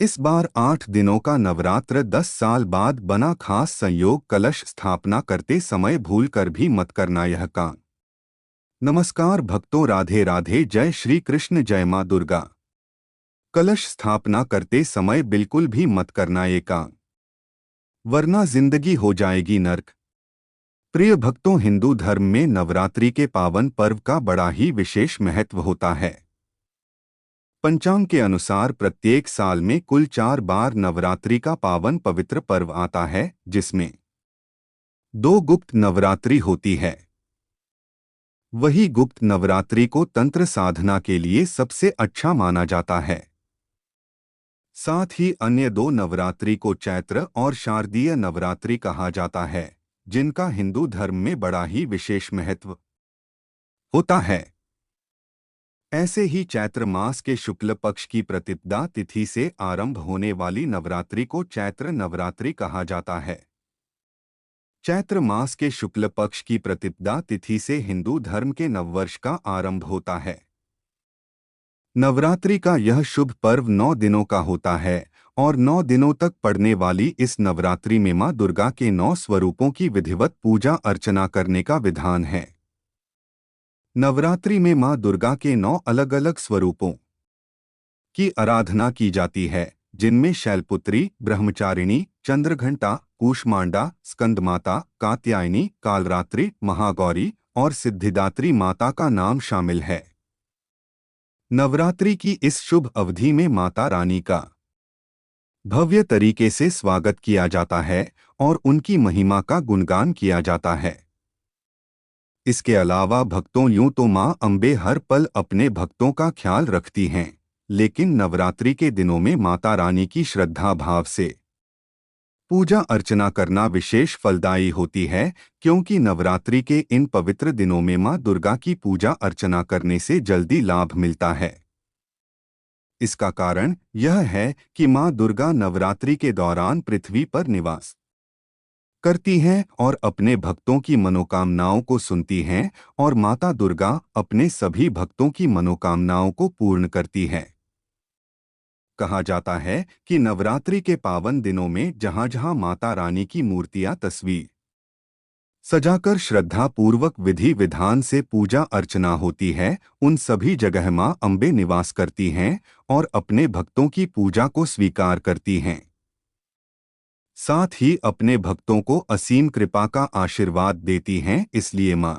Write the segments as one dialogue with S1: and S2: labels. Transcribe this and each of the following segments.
S1: इस बार 8 दिनों का नवरात्र 10 साल बाद बना खास संयोग। कलश स्थापना करते समय भूल कर भी मत करना यह काम। नमस्कार भक्तों, राधे राधे, जय श्री कृष्ण, जय मां दुर्गा। कलश स्थापना करते समय बिल्कुल भी मत करना ये काम, वरना जिंदगी हो जाएगी नर्क। प्रिय भक्तों, हिंदू धर्म में नवरात्रि के पावन पर्व का बड़ा ही विशेष महत्व होता है। पंचांग के अनुसार प्रत्येक साल में कुल 4 बार नवरात्रि का पावन पवित्र पर्व आता है, जिसमें 2 गुप्त नवरात्रि होती है। वही गुप्त नवरात्रि को तंत्र साधना के लिए सबसे अच्छा माना जाता है। साथ ही अन्य 2 नवरात्रि को चैत्र और शारदीय नवरात्रि कहा जाता है, जिनका हिंदू धर्म में बड़ा ही विशेष महत्व होता है। ऐसे ही चैत्र मास के शुक्ल पक्ष की प्रतिपदा तिथि से आरंभ होने वाली नवरात्रि को चैत्र नवरात्रि कहा जाता है। चैत्र मास के शुक्ल पक्ष की प्रतिपदा तिथि से हिंदू धर्म के नववर्ष का आरंभ होता है। नवरात्रि का यह शुभ पर्व 9 दिनों का होता है और 9 दिनों तक पड़ने वाली इस नवरात्रि में मां दुर्गा के 9 स्वरूपों की विधिवत पूजा अर्चना करने का विधान है। नवरात्रि में मां दुर्गा के 9 अलग अलग स्वरूपों की आराधना की जाती है, जिनमें शैलपुत्री, ब्रह्मचारिणी, चंद्रघंटा, कूष्मांडा, स्कंदमाता, कात्यायनी, कालरात्रि, महागौरी और सिद्धिदात्री माता का नाम शामिल है। नवरात्रि की इस शुभ अवधि में माता रानी का भव्य तरीके से स्वागत किया जाता है और उनकी महिमा का गुणगान किया जाता है। इसके अलावा भक्तों, यूं तो मां अम्बे हर पल अपने भक्तों का ख्याल रखती हैं, लेकिन नवरात्रि के दिनों में माता रानी की श्रद्धा भाव से पूजा अर्चना करना विशेष फलदायी होती है, क्योंकि नवरात्रि के इन पवित्र दिनों में मां दुर्गा की पूजा अर्चना करने से जल्दी लाभ मिलता है। इसका कारण यह है कि मां दुर्गा नवरात्रि के दौरान पृथ्वी पर निवास करती हैं और अपने भक्तों की मनोकामनाओं को सुनती हैं, और माता दुर्गा अपने सभी भक्तों की मनोकामनाओं को पूर्ण करती है। कहा जाता है कि नवरात्रि के पावन दिनों में जहां जहां माता रानी की मूर्तियां तस्वीर सजाकर श्रद्धा पूर्वक विधि विधान से पूजा अर्चना होती है, उन सभी जगह मां अम्बे निवास करती हैं और अपने भक्तों की पूजा को स्वीकार करती हैं। साथ ही अपने भक्तों को असीम कृपा का आशीर्वाद देती हैं। इसलिए मां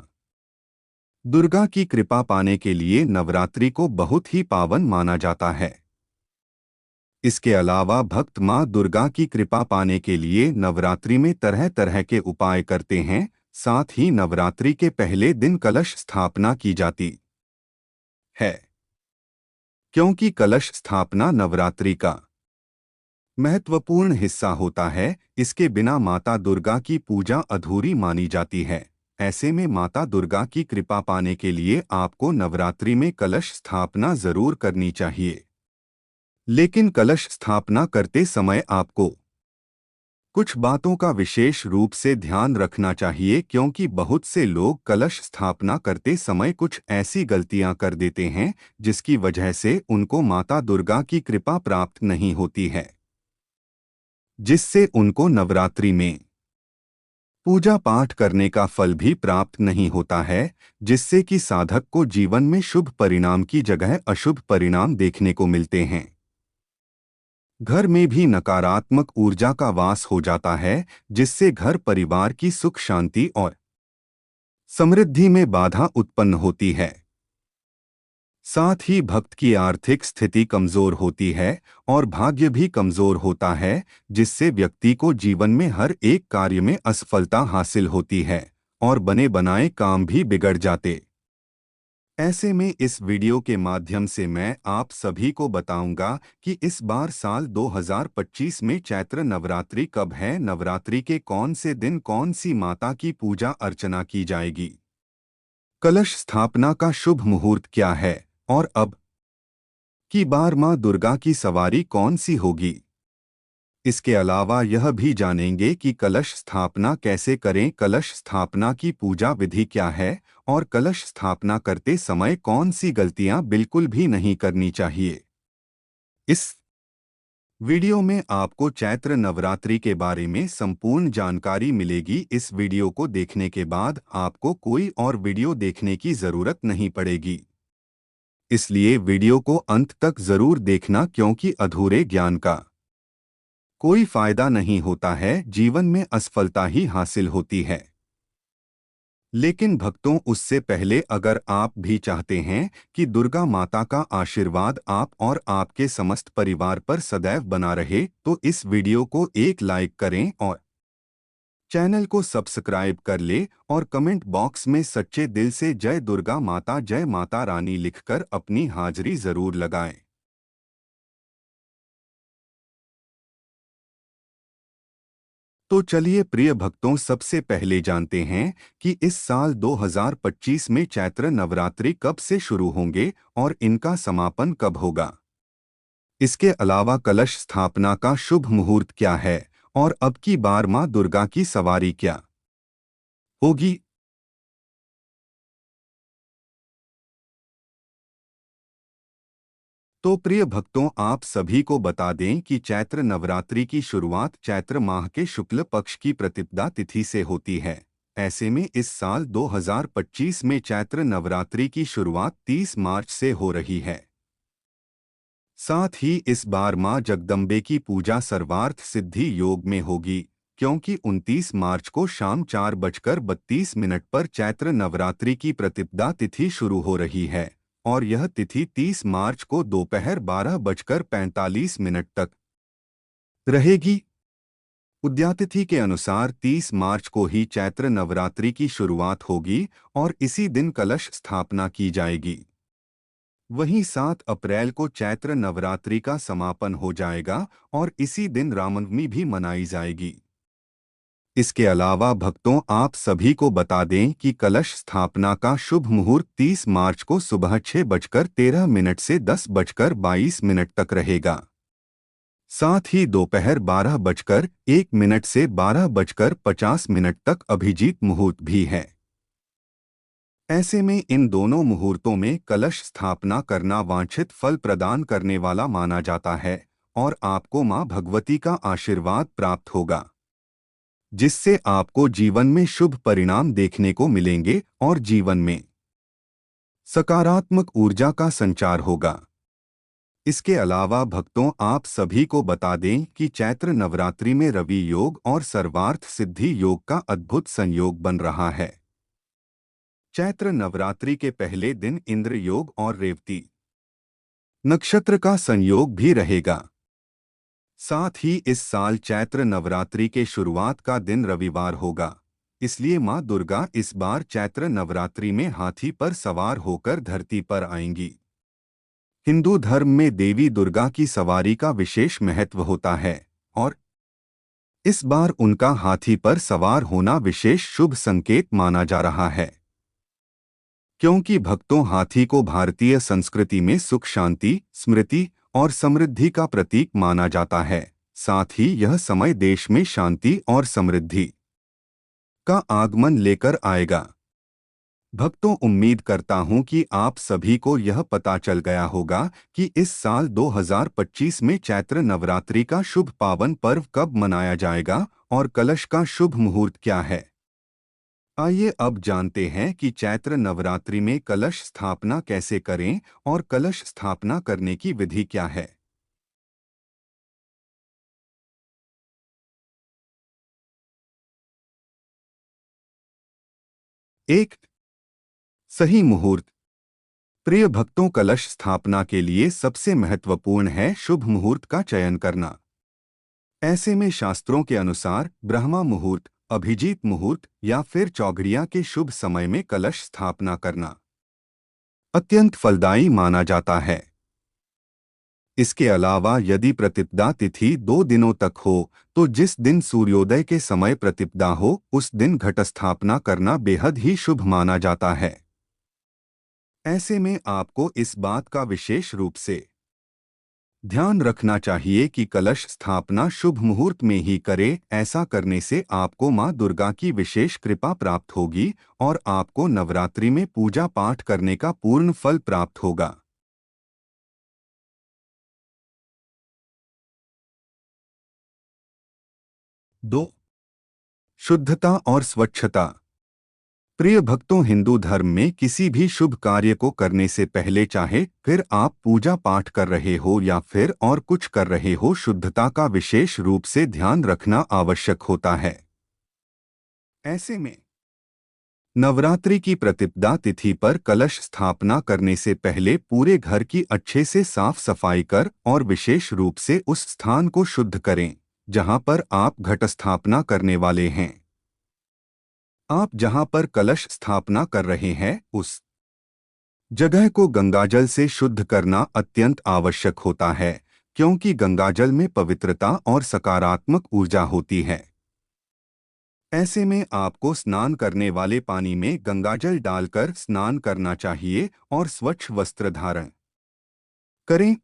S1: दुर्गा की कृपा पाने के लिए नवरात्रि को बहुत ही पावन माना जाता है। इसके अलावा भक्त मां दुर्गा की कृपा पाने के लिए नवरात्रि में तरह तरह के उपाय करते हैं। साथ ही नवरात्रि के पहले दिन कलश स्थापना की जाती है, क्योंकि कलश स्थापना नवरात्रि का महत्वपूर्ण हिस्सा होता है। इसके बिना माता दुर्गा की पूजा अधूरी मानी जाती है। ऐसे में माता दुर्गा की कृपा पाने के लिए आपको नवरात्रि में कलश स्थापना जरूर करनी चाहिए। लेकिन कलश स्थापना करते समय आपको कुछ बातों का विशेष रूप से ध्यान रखना चाहिए, क्योंकि बहुत से लोग कलश स्थापना करते समय कुछ ऐसी गलतियां कर देते हैं जिसकी वजह से उनको माता दुर्गा की कृपा प्राप्त नहीं होती है, जिससे उनको नवरात्रि में पूजा पाठ करने का फल भी प्राप्त नहीं होता है, जिससे कि साधक को जीवन में शुभ परिणाम की जगह अशुभ परिणाम देखने को मिलते हैं। घर में भी नकारात्मक ऊर्जा का वास हो जाता है, जिससे घर परिवार की सुख शांति और समृद्धि में बाधा उत्पन्न होती है। साथ ही भक्त की आर्थिक स्थिति कमजोर होती है और भाग्य भी कमजोर होता है, जिससे व्यक्ति को जीवन में हर एक कार्य में असफलता हासिल होती है और बने बनाए काम भी बिगड़ जाते। ऐसे में इस वीडियो के माध्यम से मैं आप सभी को बताऊंगा कि इस बार साल 2025 में चैत्र नवरात्रि कब है, नवरात्रि के कौन से दिन कौन सी माता की पूजा अर्चना की जाएगी, कलश स्थापना का शुभ मुहूर्त क्या है और अब की बार मां दुर्गा की सवारी कौन सी होगी। इसके अलावा यह भी जानेंगे कि कलश स्थापना कैसे करें, कलश स्थापना की पूजा विधि क्या है और कलश स्थापना करते समय कौन सी गलतियां बिल्कुल भी नहीं करनी चाहिए। इस वीडियो में आपको चैत्र नवरात्रि के बारे में संपूर्ण जानकारी मिलेगी। इस वीडियो को देखने के बाद आपको कोई और वीडियो देखने की जरूरत नहीं पड़ेगी। इसलिए वीडियो को अंत तक जरूर देखना, क्योंकि अधूरे ज्ञान का कोई फायदा नहीं होता है, जीवन में असफलता ही हासिल होती है। लेकिन भक्तों, उससे पहले अगर आप भी चाहते हैं कि दुर्गा माता का आशीर्वाद आप और आपके समस्त परिवार पर सदैव बना रहे, तो इस वीडियो को एक लाइक करें और चैनल को सब्सक्राइब कर ले और कमेंट बॉक्स में सच्चे दिल से जय दुर्गा माता, जय माता रानी लिखकर अपनी हाजिरी जरूर लगाएं। तो चलिए प्रिय भक्तों, सबसे पहले जानते हैं कि इस साल 2025 में चैत्र नवरात्रि कब से शुरू होंगे और इनका समापन कब होगा। इसके अलावा कलश स्थापना का शुभ मुहूर्त क्या है और अब की बार मां दुर्गा की सवारी क्या होगी। तो प्रिय भक्तों, आप सभी को बता दें कि चैत्र नवरात्रि की शुरुआत चैत्र माह के शुक्ल पक्ष की प्रतिपदा तिथि से होती है। ऐसे में इस साल 2025 में चैत्र नवरात्रि की शुरुआत 30 मार्च से हो रही है। साथ ही इस बार मां जगदम्बे की पूजा सर्वार्थ सिद्धि योग में होगी, क्योंकि 29 मार्च को शाम 4:32 पर चैत्र नवरात्रि की प्रतिपदा तिथि शुरू हो रही है और यह तिथि 30 मार्च को दोपहर 12:45 तक रहेगी। उद्यातिथि के अनुसार 30 मार्च को ही चैत्र नवरात्रि की शुरुआत होगी और इसी दिन कलश स्थापना की जाएगी। वहीं 7 अप्रैल को चैत्र नवरात्रि का समापन हो जाएगा और इसी दिन रामनवमी भी मनाई जाएगी। इसके अलावा भक्तों, आप सभी को बता दें कि कलश स्थापना का शुभ मुहूर्त 30 मार्च को सुबह 6:13 से 10:22 तक रहेगा। साथ ही दोपहर 12:01 से 12:50 तक अभिजीत मुहूर्त भी है। ऐसे में इन दोनों मुहूर्तों में कलश स्थापना करना वांछित फल प्रदान करने वाला माना जाता है और आपको मां भगवती का आशीर्वाद प्राप्त होगा, जिससे आपको जीवन में शुभ परिणाम देखने को मिलेंगे और जीवन में सकारात्मक ऊर्जा का संचार होगा। इसके अलावा भक्तों, आप सभी को बता दें कि चैत्र नवरात्रि में रवि योग और सर्वार्थ सिद्धि योग का अद्भुत संयोग बन रहा है। चैत्र नवरात्रि के पहले दिन इंद्र योग और रेवती नक्षत्र का संयोग भी रहेगा। साथ ही इस साल चैत्र नवरात्रि के शुरुआत का दिन रविवार होगा, इसलिए मां दुर्गा इस बार चैत्र नवरात्रि में हाथी पर सवार होकर धरती पर आएंगी। हिंदू धर्म में देवी दुर्गा की सवारी का विशेष महत्व होता है और इस बार उनका हाथी पर सवार होना विशेष शुभ संकेत माना जा रहा है, क्योंकि भक्तों, हाथी को भारतीय संस्कृति में सुख, शांति, स्मृति और समृद्धि का प्रतीक माना जाता है। साथ ही यह समय देश में शांति और समृद्धि का आगमन लेकर आएगा। भक्तों, उम्मीद करता हूं कि आप सभी को यह पता चल गया होगा कि इस साल 2025 में चैत्र नवरात्रि का शुभ पावन पर्व कब मनाया जाएगा और कलश का शुभ मुहूर्त क्या है। आइए अब जानते हैं कि चैत्र नवरात्रि में कलश स्थापना कैसे करें और कलश स्थापना करने की विधि क्या है। एक सही मुहूर्त। प्रिय भक्तों, कलश स्थापना के लिए सबसे महत्वपूर्ण है शुभ मुहूर्त का चयन करना। ऐसे में शास्त्रों के अनुसार ब्रह्मा मुहूर्त, अभिजीत मुहूर्त या फिर चौघड़िया के शुभ समय में कलश स्थापना करना अत्यंत फलदायी माना जाता है। इसके अलावा यदि प्रतिपदा तिथि 2 दिनों तक हो, तो जिस दिन सूर्योदय के समय प्रतिपदा हो उस दिन घट स्थापना करना बेहद ही शुभ माना जाता है। ऐसे में आपको इस बात का विशेष रूप से ध्यान रखना चाहिए कि कलश स्थापना शुभ मुहूर्त में ही करें। ऐसा करने से आपको मां दुर्गा की विशेष कृपा प्राप्त होगी और आपको नवरात्रि में पूजा पाठ करने का पूर्ण फल प्राप्त होगा। 2. शुद्धता और स्वच्छता। प्रिय भक्तों, हिंदू धर्म में किसी भी शुभ कार्य को करने से पहले, चाहे फिर आप पूजा पाठ कर रहे हो या फिर और कुछ कर रहे हो, शुद्धता का विशेष रूप से ध्यान रखना आवश्यक होता है। ऐसे में नवरात्रि की प्रतिपदा तिथि पर कलश स्थापना करने से पहले पूरे घर की अच्छे से साफ सफाई कर और विशेष रूप से उस स्थान को शुद्ध करें जहां पर आप घट स्थापना करने वाले हैं। आप जहां पर कलश स्थापना कर रहे हैं उस जगह को गंगाजल से शुद्ध करना अत्यंत आवश्यक होता है, क्योंकि गंगाजल में पवित्रता और सकारात्मक ऊर्जा होती है। ऐसे में आपको स्नान करने वाले पानी में गंगाजल डालकर स्नान करना चाहिए और स्वच्छ वस्त्र धारण करें।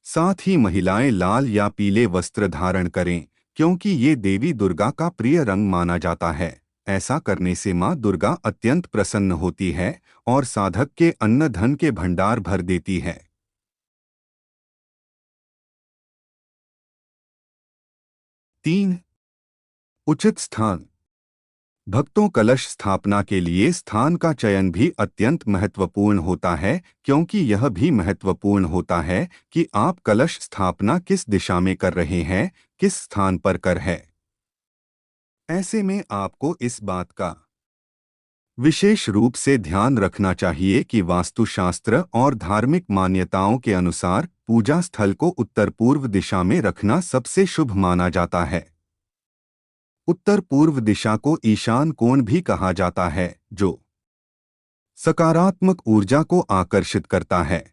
S1: साथ ही महिलाएं लाल या पीले वस्त्र धारण करें, क्योंकि ये देवी दुर्गा का प्रिय रंग माना जाता है। ऐसा करने से मां दुर्गा अत्यंत प्रसन्न होती है और साधक के अन्न धन के भंडार भर देती है। 3. उचित स्थान। भक्तों, कलश स्थापना के लिए स्थान का चयन भी अत्यंत महत्वपूर्ण होता है, क्योंकि यह भी महत्वपूर्ण होता है कि आप कलश स्थापना किस दिशा में कर रहे हैं, किस स्थान पर कर है। ऐसे में आपको इस बात का विशेष रूप से ध्यान रखना चाहिए कि वास्तुशास्त्र और धार्मिक मान्यताओं के अनुसार पूजा स्थल को उत्तर पूर्व दिशा में रखना सबसे शुभ माना जाता है। उत्तर पूर्व दिशा को ईशान कोण भी कहा जाता है, जो सकारात्मक ऊर्जा को आकर्षित करता है।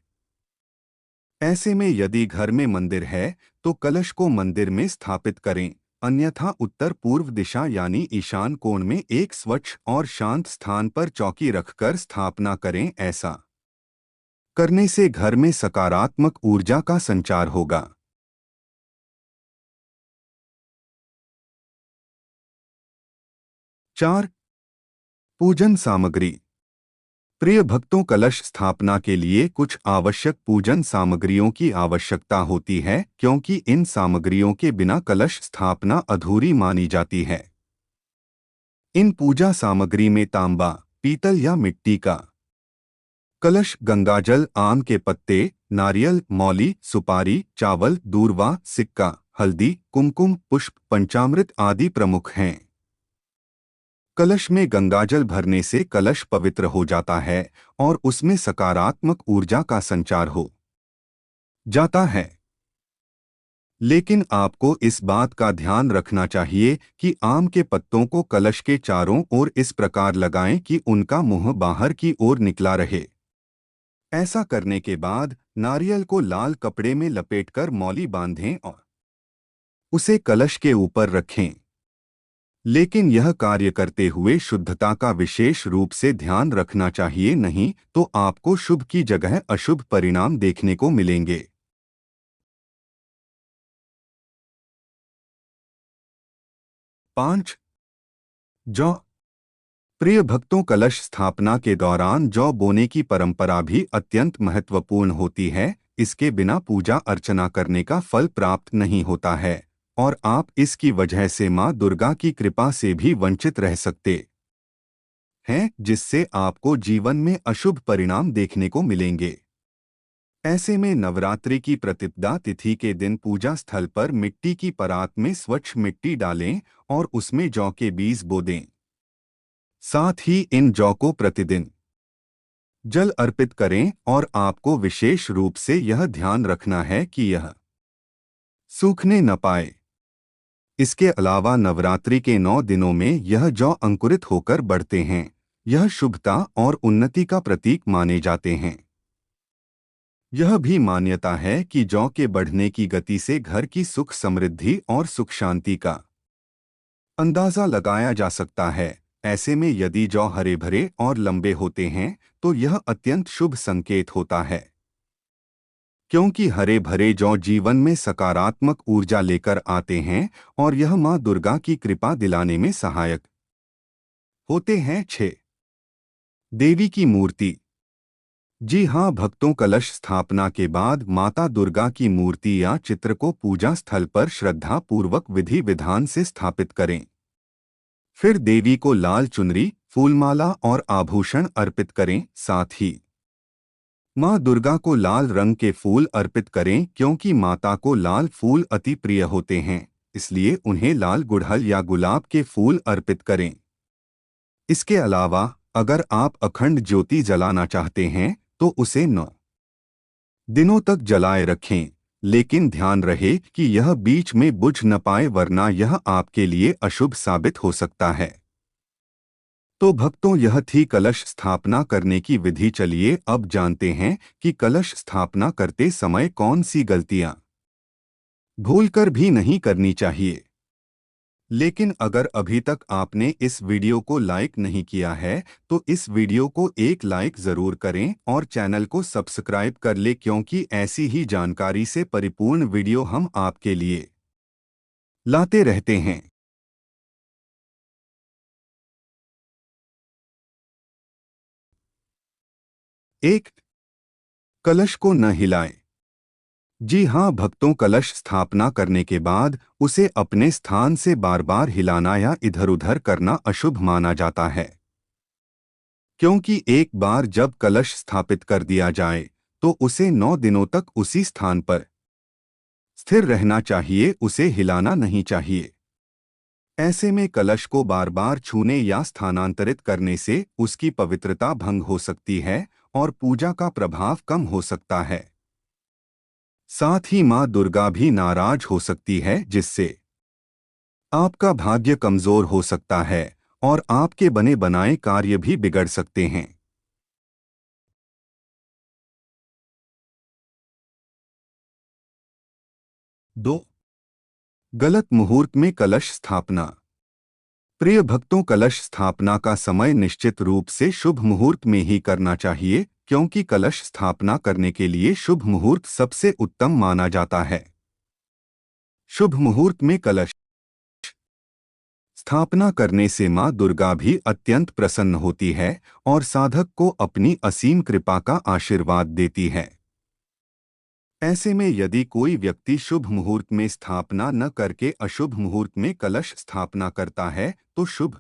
S1: ऐसे में यदि घर में मंदिर है तो कलश को मंदिर में स्थापित करें, अन्यथा उत्तर पूर्व दिशा यानी ईशान कोण में एक स्वच्छ और शांत स्थान पर चौकी रखकर स्थापना करें। ऐसा करने से घर में सकारात्मक ऊर्जा का संचार होगा। 4. पूजन सामग्री। प्रिय भक्तों, कलश स्थापना के लिए कुछ आवश्यक पूजन सामग्रियों की आवश्यकता होती है, क्योंकि इन सामग्रियों के बिना कलश स्थापना अधूरी मानी जाती है। इन पूजा सामग्री में तांबा, पीतल या मिट्टी का कलश, गंगाजल, आम के पत्ते, नारियल, मौली, सुपारी, चावल, दूर्वा, सिक्का, हल्दी, कुमकुम, पुष्प, पंचामृत आदि प्रमुख हैं। कलश में गंगाजल भरने से कलश पवित्र हो जाता है और उसमें सकारात्मक ऊर्जा का संचार हो जाता है। लेकिन आपको इस बात का ध्यान रखना चाहिए कि आम के पत्तों को कलश के चारों ओर इस प्रकार लगाएं कि उनका मुंह बाहर की ओर निकला रहे। ऐसा करने के बाद नारियल को लाल कपड़े में लपेटकर मौली बांधें और उसे कलश के ऊपर रखें। लेकिन यह कार्य करते हुए शुद्धता का विशेष रूप से ध्यान रखना चाहिए, नहीं तो आपको शुभ की जगह अशुभ परिणाम देखने को मिलेंगे। 5. जौ। प्रिय भक्तों, कलश स्थापना के दौरान जौ बोने की परंपरा भी अत्यंत महत्वपूर्ण होती है। इसके बिना पूजा अर्चना करने का फल प्राप्त नहीं होता है और आप इसकी वजह से मां दुर्गा की कृपा से भी वंचित रह सकते हैं, जिससे आपको जीवन में अशुभ परिणाम देखने को मिलेंगे। ऐसे में नवरात्रि की प्रतिपदा तिथि के दिन पूजा स्थल पर मिट्टी की परात में स्वच्छ मिट्टी डालें और उसमें जौ के बीज बो दें। साथ ही इन जौ को प्रतिदिन जल अर्पित करें और आपको विशेष रूप से यह ध्यान रखना है कि यह सूखने न पाए। इसके अलावा नवरात्रि के 9 दिनों में यह जौ अंकुरित होकर बढ़ते हैं। यह शुभता और उन्नति का प्रतीक माने जाते हैं। यह भी मान्यता है कि जौ के बढ़ने की गति से घर की सुख समृद्धि और सुख शांति का अंदाजा लगाया जा सकता है। ऐसे में यदि जौ हरे भरे और लंबे होते हैं तो यह अत्यंत शुभ संकेत होता है, क्योंकि हरे भरे जौ जीवन में सकारात्मक ऊर्जा लेकर आते हैं और यह मां दुर्गा की कृपा दिलाने में सहायक होते हैं। 6. देवी की मूर्ति। जी हाँ भक्तों, कलश स्थापना के बाद माता दुर्गा की मूर्ति या चित्र को पूजा स्थल पर श्रद्धा पूर्वक विधि विधान से स्थापित करें। फिर देवी को लाल चुनरी, फूलमाला और आभूषण अर्पित करें। साथ ही माँ दुर्गा को लाल रंग के फूल अर्पित करें, क्योंकि माता को लाल फूल अति प्रिय होते हैं, इसलिए उन्हें लाल गुड़हल या गुलाब के फूल अर्पित करें। इसके अलावा अगर आप अखंड ज्योति जलाना चाहते हैं तो उसे 9 दिनों तक जलाए रखें, लेकिन ध्यान रहे कि यह बीच में बुझ न पाए, वरना यह आपके लिए अशुभ साबित हो सकता है। तो भक्तों, यह थी कलश स्थापना करने की विधि। चलिए अब जानते हैं कि कलश स्थापना करते समय कौन सी गलतियां भूलकर भी नहीं करनी चाहिए। लेकिन अगर अभी तक आपने इस वीडियो को लाइक नहीं किया है तो इस वीडियो को एक लाइक जरूर करें और चैनल को सब्सक्राइब कर ले, क्योंकि ऐसी ही जानकारी से परिपूर्ण वीडियो हम आपके लिए लाते रहते हैं। 1. कलश को न हिलाएं। जी हाँ भक्तों, कलश स्थापना करने के बाद उसे अपने स्थान से बार बार हिलाना या इधर-उधर करना अशुभ माना जाता है, क्योंकि एक बार जब कलश स्थापित कर दिया जाए तो उसे 9 दिनों तक उसी स्थान पर स्थिर रहना चाहिए, उसे हिलाना नहीं चाहिए। ऐसे में कलश को बार बार छूने या स्थानांतरित करने से उसकी पवित्रता भंग हो सकती है और पूजा का प्रभाव कम हो सकता है। साथ ही माँ दुर्गा भी नाराज हो सकती है, जिससे आपका भाग्य कमजोर हो सकता है और आपके बने बनाए कार्य भी बिगड़ सकते हैं। 2. गलत मुहूर्त में कलश स्थापना। प्रिय भक्तों, कलश स्थापना का समय निश्चित रूप से शुभ मुहूर्त में ही करना चाहिए, क्योंकि कलश स्थापना करने के लिए शुभ मुहूर्त सबसे उत्तम माना जाता है। शुभ मुहूर्त में कलश स्थापना करने से माँ दुर्गा भी अत्यंत प्रसन्न होती है और साधक को अपनी असीम कृपा का आशीर्वाद देती है। ऐसे में यदि कोई व्यक्ति शुभ मुहूर्त में स्थापना न करके अशुभ मुहूर्त में कलश स्थापना करता है तो शुभ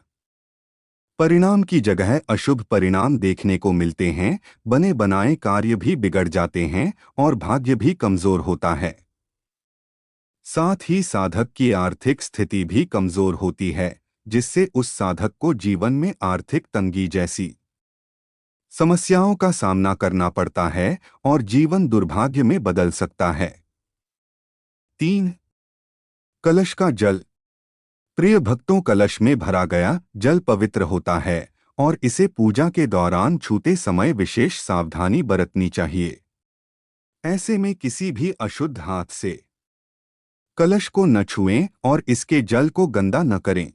S1: परिणाम की जगह अशुभ परिणाम देखने को मिलते हैं। बने बनाए कार्य भी बिगड़ जाते हैं और भाग्य भी कमजोर होता है। साथ ही साधक की आर्थिक स्थिति भी कमजोर होती है, जिससे उस साधक को जीवन में आर्थिक तंगी जैसी समस्याओं का सामना करना पड़ता है और जीवन दुर्भाग्य में बदल सकता है। 3. कलश का जल। प्रिय भक्तों, कलश में भरा गया जल पवित्र होता है और इसे पूजा के दौरान छूते समय विशेष सावधानी बरतनी चाहिए। ऐसे में किसी भी अशुद्ध हाथ से कलश को न छुएं और इसके जल को गंदा न करें।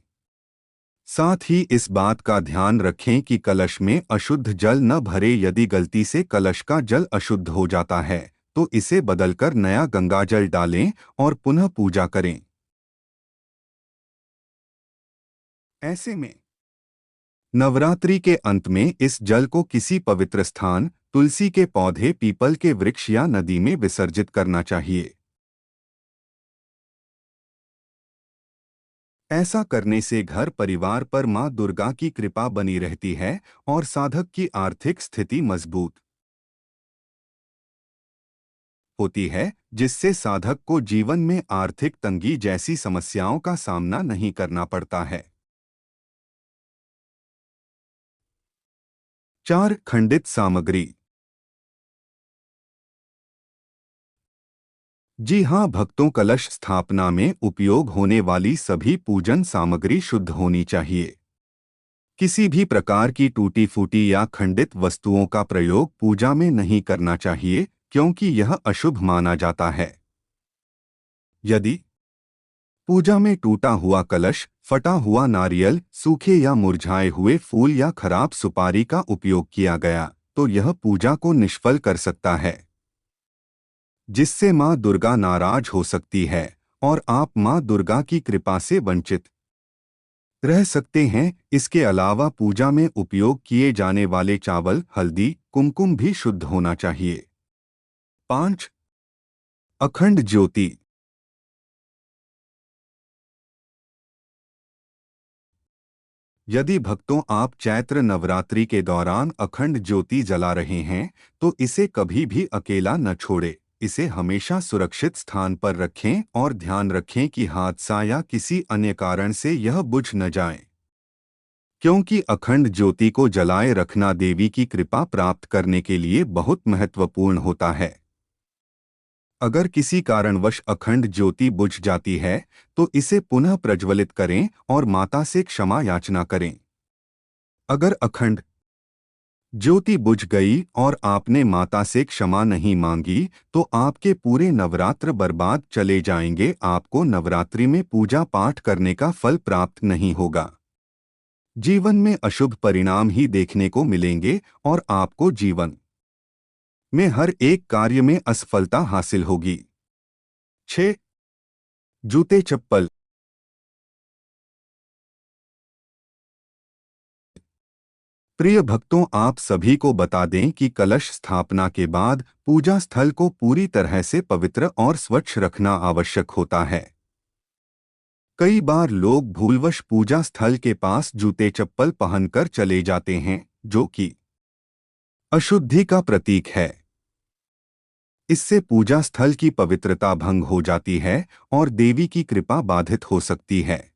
S1: साथ ही इस बात का ध्यान रखें कि कलश में अशुद्ध जल न भरे। यदि गलती से कलश का जल अशुद्ध हो जाता है तो इसे बदलकर नया गंगाजल डालें और पुनः पूजा करें। ऐसे में नवरात्रि के अंत में इस जल को किसी पवित्र स्थान, तुलसी के पौधे, पीपल के वृक्ष या नदी में विसर्जित करना चाहिए। ऐसा करने से घर परिवार पर मां दुर्गा की कृपा बनी रहती है और साधक की आर्थिक स्थिति मजबूत होती है, जिससे साधक को जीवन में आर्थिक तंगी जैसी समस्याओं का सामना नहीं करना पड़ता है। 4. खंडित सामग्री। जी हाँ भक्तों, कलश स्थापना में उपयोग होने वाली सभी पूजन सामग्री शुद्ध होनी चाहिए। किसी भी प्रकार की टूटी फूटी या खंडित वस्तुओं का प्रयोग पूजा में नहीं करना चाहिए, क्योंकि यह अशुभ माना जाता है। यदि पूजा में टूटा हुआ कलश, फटा हुआ नारियल, सूखे या मुरझाए हुए फूल या खराब सुपारी का उपयोग किया गया तो यह पूजा को निष्फल कर सकता है, जिससे मां दुर्गा नाराज हो सकती है और आप मां दुर्गा की कृपा से वंचित रह सकते हैं। इसके अलावा पूजा में उपयोग किए जाने वाले चावल, हल्दी, कुमकुम भी शुद्ध होना चाहिए। 5. अखंड ज्योति। यदि भक्तों आप चैत्र नवरात्रि के दौरान अखंड ज्योति जला रहे हैं, तो इसे कभी भी अकेला न छोड़ें। इसे हमेशा सुरक्षित स्थान पर रखें और ध्यान रखें कि हादसा या किसी अन्य कारण से यह बुझ न जाए। क्योंकि अखंड ज्योति को जलाए रखना देवी की कृपा प्राप्त करने के लिए बहुत महत्वपूर्ण होता है। अगर किसी कारणवश अखंड ज्योति बुझ जाती है, तो इसे पुनः प्रज्वलित करें और माता से क्षमा याचना करें। अगर अखंड ज्योति बुझ गई और आपने माता से क्षमा नहीं मांगी, तो आपके पूरे नवरात्र बर्बाद चले जाएंगे। आपको नवरात्रि में पूजा पाठ करने का फल प्राप्त नहीं होगा। जीवन में अशुभ परिणाम ही देखने को मिलेंगे और आपको जीवन में हर एक कार्य में असफलता हासिल होगी। 6. जूते चप्पल। प्रिय भक्तों, आप सभी को बता दें कि कलश स्थापना के बाद पूजा स्थल को पूरी तरह से पवित्र और स्वच्छ रखना आवश्यक होता है। कई बार लोग भूलवश पूजा स्थल के पास जूते चप्पल पहनकर चले जाते हैं, जो कि अशुद्धि का प्रतीक है। इससे पूजा स्थल की पवित्रता भंग हो जाती है और देवी की कृपा बाधित हो सकती है।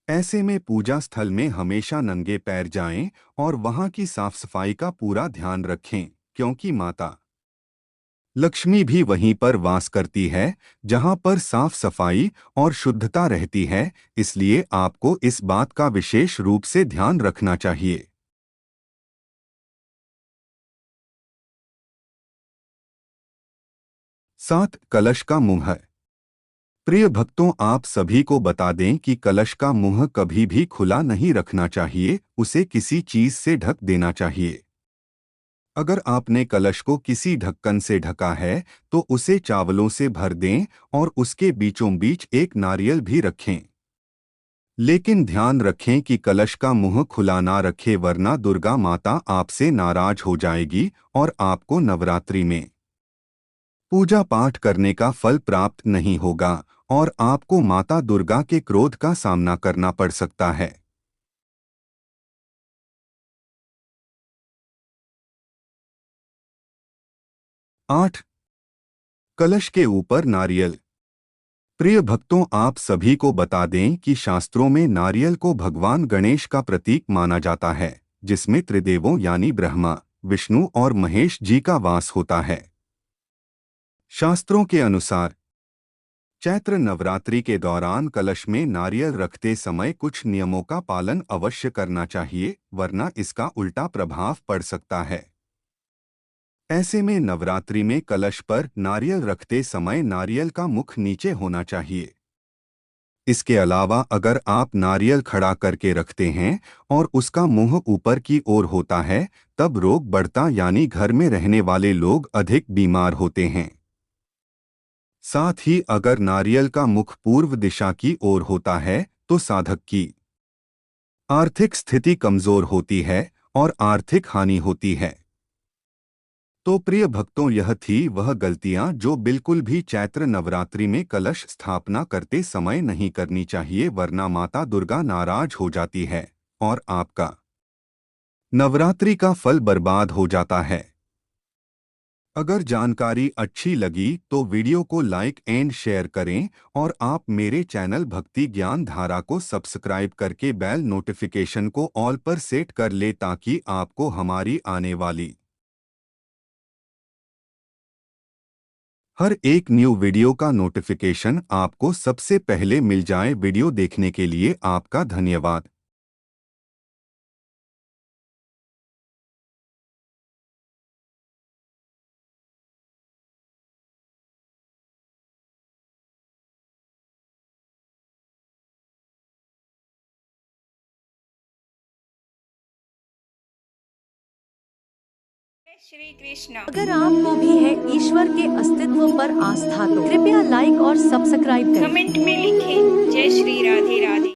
S1: ऐसे में पूजा स्थल में हमेशा नंगे पैर जाएं और वहां की साफ सफाई का पूरा ध्यान रखें, क्योंकि माता लक्ष्मी भी वहीं पर वास करती है, जहां पर साफ सफाई और शुद्धता रहती है। इसलिए आपको इस बात का विशेष रूप से ध्यान रखना चाहिए। 7. कलश का मुंह। प्रिय भक्तों, आप सभी को बता दें कि कलश का मुंह कभी भी खुला नहीं रखना चाहिए, उसे किसी चीज से ढक देना चाहिए। अगर आपने कलश को किसी ढक्कन से ढका है, तो उसे चावलों से भर दें और उसके बीचों बीच एक नारियल भी रखें। लेकिन ध्यान रखें कि कलश का मुंह खुला ना रखें, वरना दुर्गा माता आपसे नाराज हो जाएगी और आपको नवरात्रि में पूजा पाठ करने का फल प्राप्त नहीं होगा और आपको माता दुर्गा के क्रोध का सामना करना पड़ सकता है। 8. कलश के ऊपर नारियल। प्रिय भक्तों, आप सभी को बता दें कि शास्त्रों में नारियल को भगवान गणेश का प्रतीक माना जाता है, जिसमें त्रिदेवों यानी ब्रह्मा, विष्णु और महेश जी का वास होता है। शास्त्रों के अनुसार चैत्र नवरात्रि के दौरान कलश में नारियल रखते समय कुछ नियमों का पालन अवश्य करना चाहिए, वरना इसका उल्टा प्रभाव पड़ सकता है। ऐसे में नवरात्रि में कलश पर नारियल रखते समय नारियल का मुख नीचे होना चाहिए। इसके अलावा अगर आप नारियल खड़ा करके रखते हैं और उसका मुंह ऊपर की ओर होता है, तब रोग बढ़ता यानी घर में रहने वाले लोग अधिक बीमार होते हैं। साथ ही अगर नारियल का मुख पूर्व दिशा की ओर होता है, तो साधक की आर्थिक स्थिति कमजोर होती है और आर्थिक हानि होती है। तो प्रिय भक्तों, यह थी वह गलतियां जो बिल्कुल भी चैत्र नवरात्रि में कलश स्थापना करते समय नहीं करनी चाहिए, वरना माता दुर्गा नाराज हो जाती है और आपका नवरात्रि का फल बर्बाद हो जाता है। अगर जानकारी अच्छी लगी तो वीडियो को लाइक एंड शेयर करें और आप मेरे चैनल भक्ति ज्ञान धारा को सब्सक्राइब करके बेल नोटिफिकेशन को ऑल पर सेट कर ले, ताकि आपको हमारी आने वाली हर एक न्यू वीडियो का नोटिफिकेशन आपको सबसे पहले मिल जाए। वीडियो देखने के लिए आपका धन्यवाद।
S2: जय श्री कृष्ण।
S3: अगर आपको भी है ईश्वर के अस्तित्व पर आस्था, तो कृपया लाइक और सब्सक्राइब करें।
S2: कमेंट में लिखें जय श्री राधे राधे।